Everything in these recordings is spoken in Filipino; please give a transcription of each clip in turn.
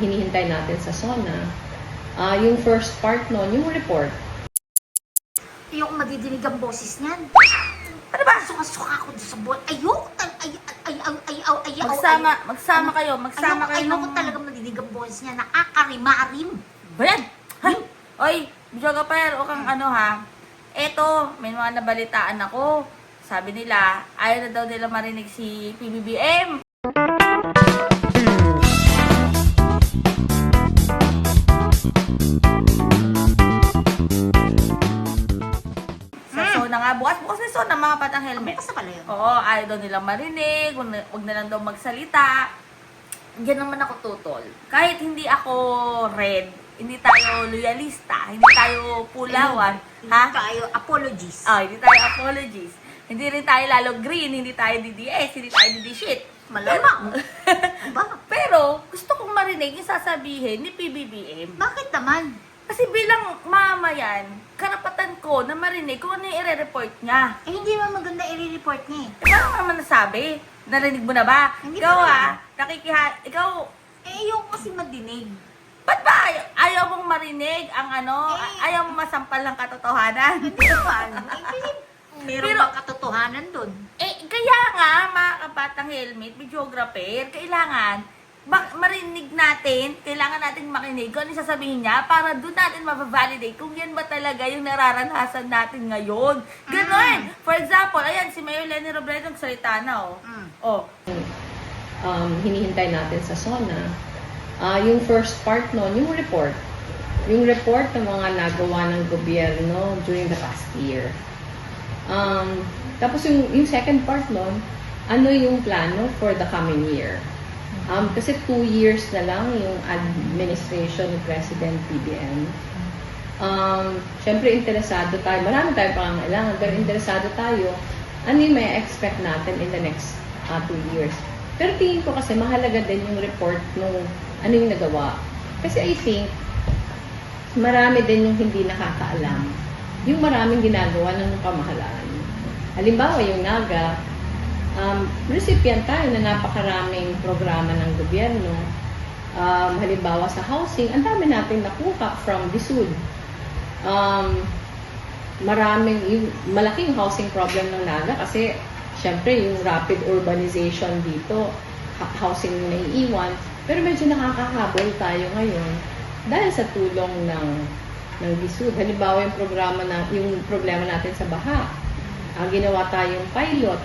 hinihintay natin sa SONA. Yung first part nun, yung report. Ayoko madidinig ang boses niyan. Ano ba? Suka-suka ako sa buwan. Ayoko Magsama kayo Ayoko talaga madidinig ang boses niya. Nakakarimarim. Bayan! Ha? Oy, Joga Per, o kang ano ha? Eto, may mga nabalitaan ako. Sabi nila, ayaw na daw nila marinig si PBBM. So na nga, bukas na so ng mga patang helmet. Basta pala yun. Oo, ayaw daw nilang marinig, huwag na lang daw magsalita. Diyan naman ako tutol. Kahit hindi ako red, hindi tayo loyalista, hindi tayo pulawan, Hindi tayo apologies. Hindi tayo apologies. Hindi rin tayo lalo green, hindi tayo DDS, hindi tayo DD shit. Malamang. Ba? Pero, gusto kong marinig yung sasabihin ni PBBM. Bakit naman? Kasi bilang mama yan, karapatan ko na marinig kung ano yung i-report niya. Eh, hindi naman maganda i-report niya eh. Paano naman nasabi? Narinig mo na ba? Hindi Ikaw pa ikaw, Eh, ayoko kasi madinig. ba't ba ayaw mong marinig ang ano? Ayaw mong masampal ng katotohanan? Hindi naman. Kasi meron Pero- bang katotohanan dun? Kaya nga, mga kabatang helmet, videographer, kailangan marinig natin, kailangan natin makinig kung ano yung sasabihin niya para doon natin mabavalidate kung yan ba talaga yung nararanasan natin ngayon. Ganon. For example, ayan, si Mayor Leni Robredo nagsalita na, oh. Oh, Hinihintay natin sa SONA. Yung first part nun, yung report. Yung report ng mga nagawa ng gobyerno during the past year. Tapos yung second part nun, ano yung plano for the coming year. Kasi 2 years na lang yung administration ni President PBM. Siyempre interesado tayo, marami tayong pangangailangan, pero interesado tayo, ano yung may expect natin in the next 2 years. Pero tingin ko kasi mahalaga din yung report nung ano yung nagawa. Kasi I think, marami din yung hindi nakakaalam. Yung maraming ginagawa ng pamahalaan. Halimbawa, yung NAGA, recipient tayo na napakaraming programa ng gobyerno. Halimbawa sa housing, ang dami natin nakuha from DSUD. Yung malaking housing problem ng NAGA kasi syempre yung rapid urbanization dito, housing yung naiiwan. Pero medyo nakakahabol tayo ngayon dahil sa tulong ng DSUD. Halimbawa yung problema natin sa baha. Ginawa tayong pilot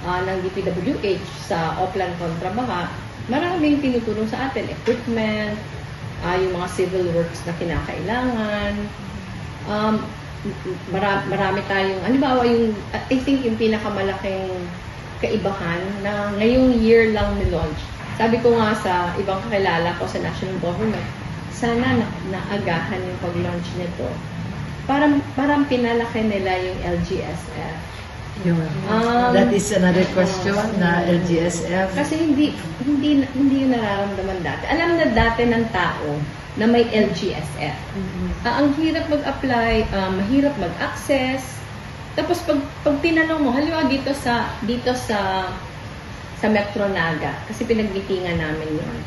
ng DPWH sa Oplan kontra baha. Maraming tinutulong sa atin, equipment, yung mga civil works na kinakailangan. Marami tayong, halimbawa I think yung pinakamalaking kaibahan na ngayong year lang ni-launch. Sabi ko nga sa ibang kakilala ko sa national government, sana naagahan yung pag-launch nito. Parang pinalaki nila yung LGSF. That is another question na LGSF. Kasi hindi yung nararamdaman dati. Alam na dati ng tao na may LGSF. Ang hirap mag-apply, mahirap mag-access. Tapos pag tinanong mo, halimbawa dito sa Metro Naga, kasi pinagmitingan namin yun.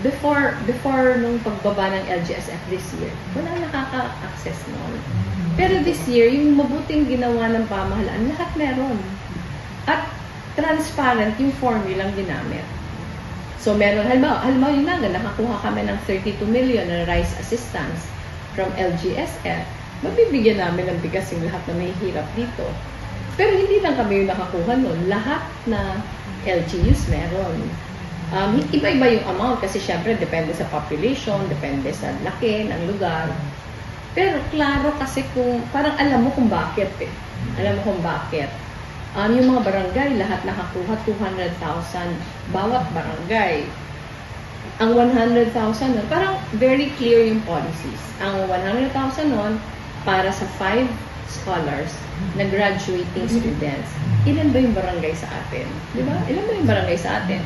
Before nung pagbaba ng LGSF this year, wala nakaka-access noon. Pero this year, yung mabuting ginawa ng pamahalaan, lahat meron. At transparent yung formulang ginamit. So meron, halimbawa yung Naga, nakakuha kami ng 32 million na rice assistance from LGSF, mabibigyan namin ng bigas yung lahat na may hirap dito. Pero hindi lang kami yung nakakuha nun. Lahat na LGUs meron. Iba-iba yung amount kasi syempre depende sa population, depende sa laki ng lugar. Pero klaro kasi parang alam mo kung bakit eh. Alam mo kung bakit. Yung mga barangay, lahat nakakuha 200,000 bawat barangay. Ang 100,000 nun, parang very clear yung policies. Ang 100,000 nun, para sa 5 scholars na graduating students. Ilan ba yung barangay sa atin? Di ba? Ilan ba yung barangay sa atin?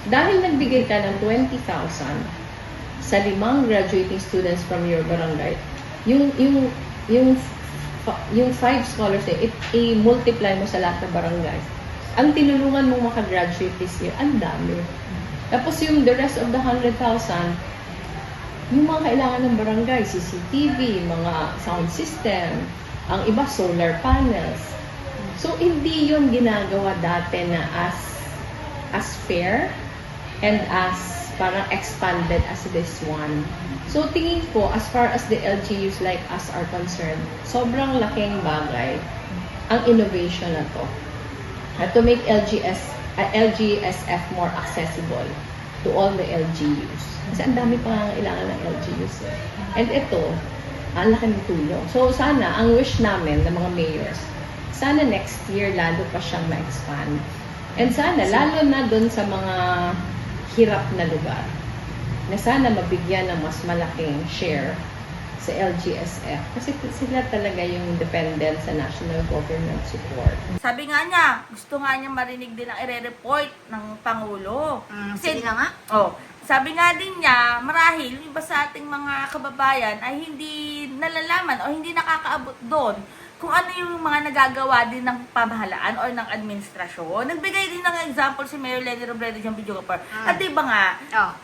Dahil nagbigay ka ng 20,000 sa 5 graduating students from your barangay, yung 5 scholars i-multiply mo sa lahat ng barangay. Ang tinulungan mong makagraduate this year, ang dami. Tapos yung the rest of the 100,000, yung mga kailangan ng barangay, CCTV, mga sound system, ang iba solar panels. So hindi yun ginagawa dati na as fair and as parang expanded as this one. So tingin ko, as far as the LGUs like us are concerned, sobrang laking bagay ang innovation na to. To make LGSF more accessible to all the LGUs. Kasi ang dami pangangailangan ng LGUs. And ito, ang laki ng tulong. So sana, ang wish namin ng mga mayors, sana next year lalo pa siyang ma-expand. And sana, lalo na dun sa mga hirap na lugar, na sana mabigyan ng mas malaking share sa LGSF. Kasi sila talaga yung dependent sa national government support. Sabi nga niya, gusto nga niya marinig din ang ire-report ng Pangulo. Sige na nga. Oh, sabi nga din niya, marahil yung iba sa ating mga kababayan ay hindi nalalaman o hindi nakakaabot doon kung ano yung mga nagagawa din ng pamahalaan o ng administrasyon. Nagbigay din ng example si Mayor Lenny Robredo diyang video kapar. At diba nga,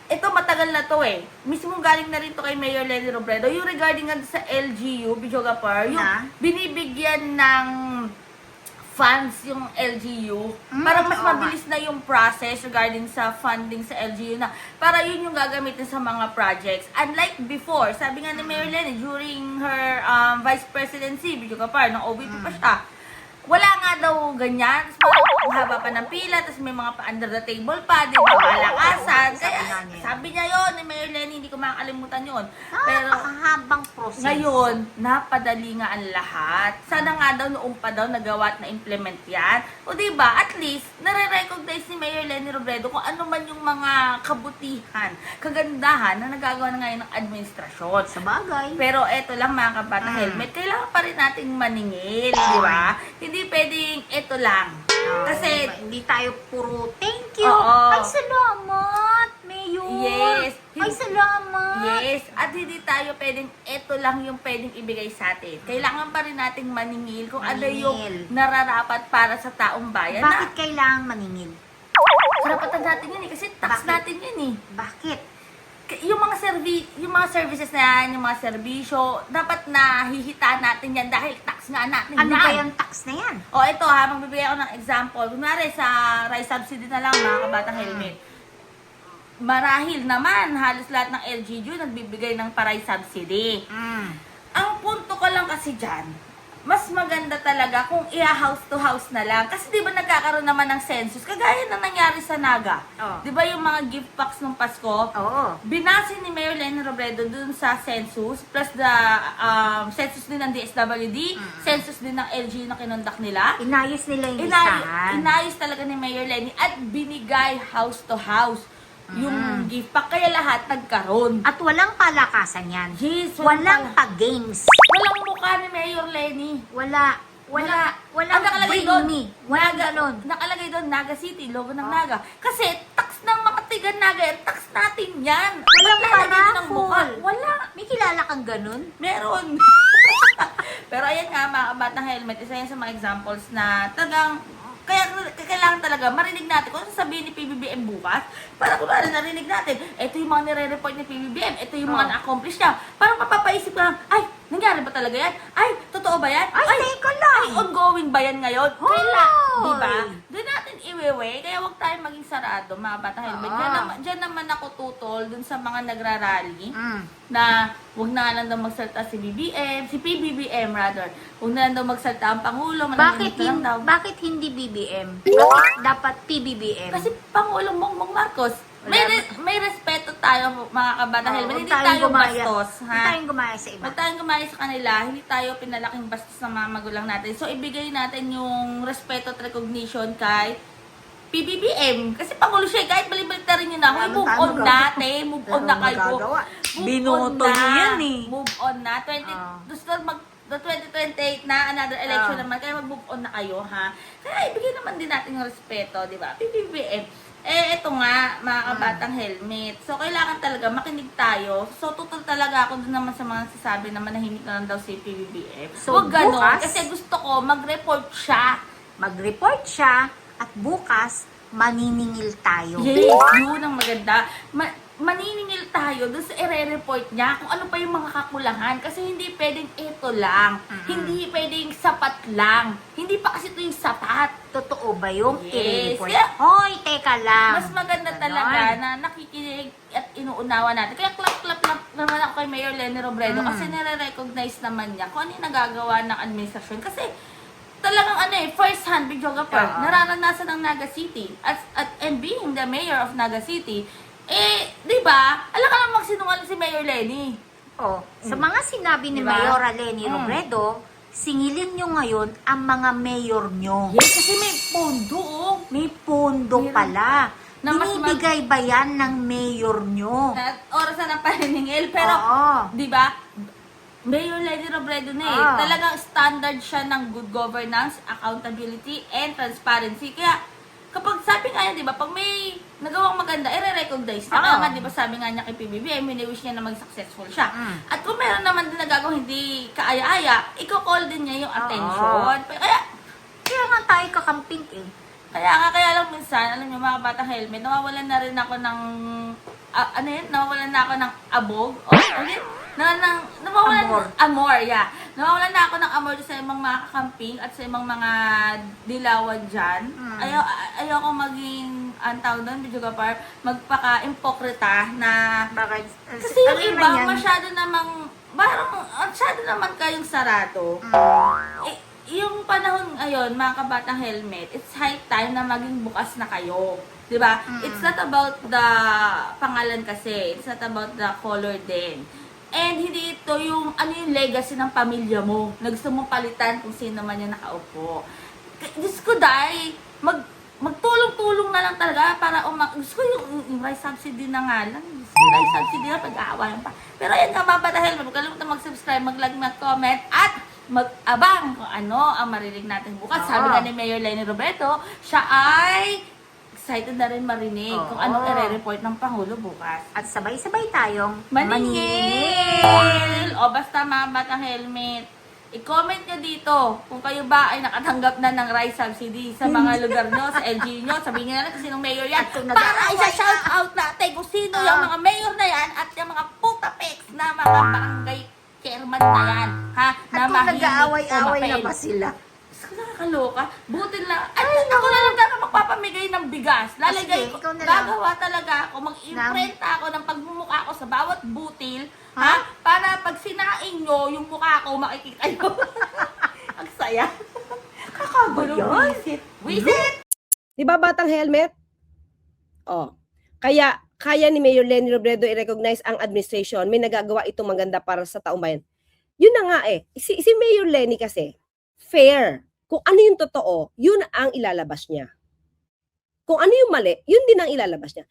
ito matagal na to eh. Mismo galing na rin to kay Mayor Lenny Robredo. Yung regarding nga sa LGU, video kapar, yung binibigyan ng funds yung LGU para mas mabilis na yung process regarding sa funding sa LGU na para yun yung gagamitin sa mga projects. Unlike before, sabi nga ni Mayor Lenny during her vice presidency, video ka pa, ng OVP pa siya, wala nga daw ganyan. Tapos parang haba pa ng pila, tapos may mga pa-under the table pa, di ba, malakasan. Kaya sabi niya yun ni Mayor Lenny, hindi ko makakalimutan yun. Pero Napakahabang process. ngayon, napadali nga ang lahat. Sana nga daw noong pa daw nagawa at na-implement yan. O diba, at least, nare-recognize ni Mayor Lenny Robredo kung ano man yung mga kabutihan, kagandahan na nagagawa na ngayon ng administrasyon. Sa bagay. Pero eto lang mga kabata helmet, kailangan pa rin nating maningil, di ba? Hindi pwedeng eto lang. Kasi, hindi tayo puro thank you. Oo. Ay, salamat, Mayor. yes, Ay, salamat. yes, at hindi tayo pwedeng, eto lang yung pwedeng ibigay sa atin. Kailangan pa rin nating maningil kung ano yung Maningil. nararapat para sa taong bayan. Bakit kailangan maningil? Karapatan natin yun eh, kasi tax Bakit? natin yun eh. Bakit? Yung mga services na yan, yung mga serbisyo, dapat na hihitaan natin yan dahil tax nga natin Ano yan. ba yung tax na yan? O ito ha, magbibigay ako ng example. Kunwari sa rice subsidy na lang mga kabatang helmet. Marahil naman, halos lahat ng LGU nagbibigay ng pa-rice subsidy. Ang punto ko lang kasi dyan, mas maganda talaga kung i-house to house na lang. Kasi di ba nagkakaroon naman ng census? Kagaya na nangyari sa Naga. Oh. Di ba yung mga gift packs ng Pasko? Oo. Binase ni Mayor Lenny Robredo dun sa census, plus the census din ng DSWD, census din ng LGU na kinondak nila. Inayos nila yung listahan. Inayos talaga ni Mayor Lenny at binigay house to house yung gift pack. Kaya lahat nagkaroon. At walang palakasan yan. Yes, Walang pa-games. walang mukha ni Mayor Lenny. Walang Ang nakalagay bring doon, me. Walang Naga, ganon. nakalagay doon, Naga City, logo ng Naga. Kasi, tax ng mga tiga Naga, tax natin yan. Walang Ba't lalagyan ng mukha? paraffol. Wala. May kilala kang ganun? Meron. Pero ayan nga, mga kabatang helmet, isa yan sa mga examples na talagang, kaya kailangan talaga marinig natin kung ano sabihin ni PBBM bukas. Para kung ano narinig natin, ito yung mga nire-report ni PBBM, ito yung mga na-accomplish niya. Parang mapapaisip ka lang, ay, nangyari ba talaga yan? Ay, totoo ba yan? Ay, teka lang. Ay, ongoing ba yan ngayon? Hoy! Di ba? Doon natin iwewe, kaya huwag tayong maging sarado, mga batang helmet. Diyan naman ako tutol dun sa mga nagrarally na huwag na lang daw magsalta si PBBM rather. Huwag na lang daw magsalta ang Pangulo, manahimik na lang daw. Bakit hindi BBM? Bakit dapat PBBM? Kasi Pangulong Bongbong Marcos, may respeto tayo mga kabatang helmet. Hindi huwag tayo gumaya. bastos. Huwag tayong gumaya sa iba. Huwag tayong gumaya sa kanila, hindi tayo pinalaking bastos ng mga magulang natin. So, ibigay natin yung respeto at recognition kay PBBM. Kasi Pangulo siya, kahit balik-balik na rin yun na. Hoy, move on natin. Move on na kayo. Binoto niyo yan eh. Move on na. Gusto the 2028 na, another election naman. Kaya mag-move on na kayo, ha? Kaya ibigay naman din natin yung respeto, di ba? PBBM. Ito nga, mga kabatang helmet. So, kailangan talaga makinig tayo. So, tutol talaga ako dun naman sa mga sasabi na manahimik na lang daw si PBBM. So, huwag ganon. bukas, Kasi gusto ko mag-report siya. Mag-report siya at bukas, maniningil tayo. Yes, yun ang maganda. Maniningil tayo doon sa i-report niya kung ano pa yung mga kakulangan. Kasi hindi pwedeng ito lang. Hindi pwedeng sapat lang. Hindi pa kasi ito yung sapat. Totoo ba yung Yes. i-report? Kaya- Hoy, teka lang. Mas maganda Ganon. talaga na nakikinig at inuunawa natin. Kaya clap naman ako kay Mayor Leni Robredo kasi nare-recognize naman niya kung ano yung nagagawa ng administrasyon. Kasi talagang first hand videographer, Oo. nararanasan ng Naga City. And being the mayor of Naga City, di ba, alam ka lang magsinungaling si Mayor Leni. Oh, sa mga sinabi ni Diba? Mayora Leni Robredo, singilin nyo ngayon ang mga mayor nyo. Yes, kasi may pondo, oh. May pondo Meron. pala. Na mas Binibigay ba yan ng mayor nyo? At oras na ng paniningil. Pero, Oo. di ba, Mayor Leni Robredo na Ah. Talagang standard siya ng good governance, accountability, and transparency. Kaya, kapag sabi nga niya, di ba, pag may nagawang maganda, i-recognize niya. Ah. Kaya nga, di ba, sabi nga niya kay PBBM, wini-wish niya na mag-successful siya. At kung meron naman din nagagawang hindi kaaya-aya, i-call din niya yung attention. Kaya nga tayo kakamping eh. Kaya lang minsan, alam niyo mga batang helmet, nawawalan na rin ako ng, nawawalan na ako ng abog. Amor. Amor, yeah. Nawawalan na ako ng amor sa ibang mga kakamping at sa ibang mga dilawan dyan. Ayoko maging, ang tawag doon, videographer, magpaka-impokrita na, Bakit? kasi yung Ano iba, naman yan? masyado naman kayong sarado. Yung panahon ngayon, mga kabatang helmet, it's high time na maging bukas na kayo. Diba? It's not about the pangalan kasi. It's not about the color din. And hindi ito yung, yung legacy ng pamilya mo. Na gusto mong palitan kung sino man yung nakaupo. Diyos ko, dahil, magtulong-tulong na lang talaga para gusto ko yung rice subsidy na nga lang. Rice subsidy na pag-aawayan pa. Pero ayan nga mga batang helmet, huwag kalimutan mag-subscribe, mag-like, mag-comment, at mag-abang kung ano ang marinig natin bukas. Sabi nga ni Mayor Leni Robredo, siya ay excited na rin marinig kung ano i-report ng Pangulo bukas. At sabay-sabay tayong Maningil! O basta mga batang helmet, i-comment nyo dito kung kayo ba ay nakatanggap na ng rice subsidy sa mga lugar nyo, sa LG nyo. Sabihin nyo na lang kung sinong mayor yan. At kung Para nag-aaway isa-shout out natin kung sino yung mga mayor na yan at yung mga putapex na mga barangay chairman na yan. Ha? At kung nag-aaway-aaway na ba sila? Gusto ko nakakaloka. Buti lang. At ako na lang talaga magpapamigay ng bigas. Lalagay ko, Sige, ikaw na lang. gagawa talaga ako, mag-imprenta ako ng pagmumukha ko sa bawat butil. Ha? Para pag sinaing nyo, yung mukha ko, makikita nyo. Ang saya. Kakagulo. Wisit. Wisit! Di ba batang helmet? Oh. Kaya ni Mayor Leni Robredo i-recognize ang administration. May nagagawa itong maganda para sa taong bayan. Yun na nga eh. Si Mayor Leni kasi, fair. Kung ano yung totoo, yun ang ilalabas niya. Kung ano yung mali, yun din ang ilalabas niya.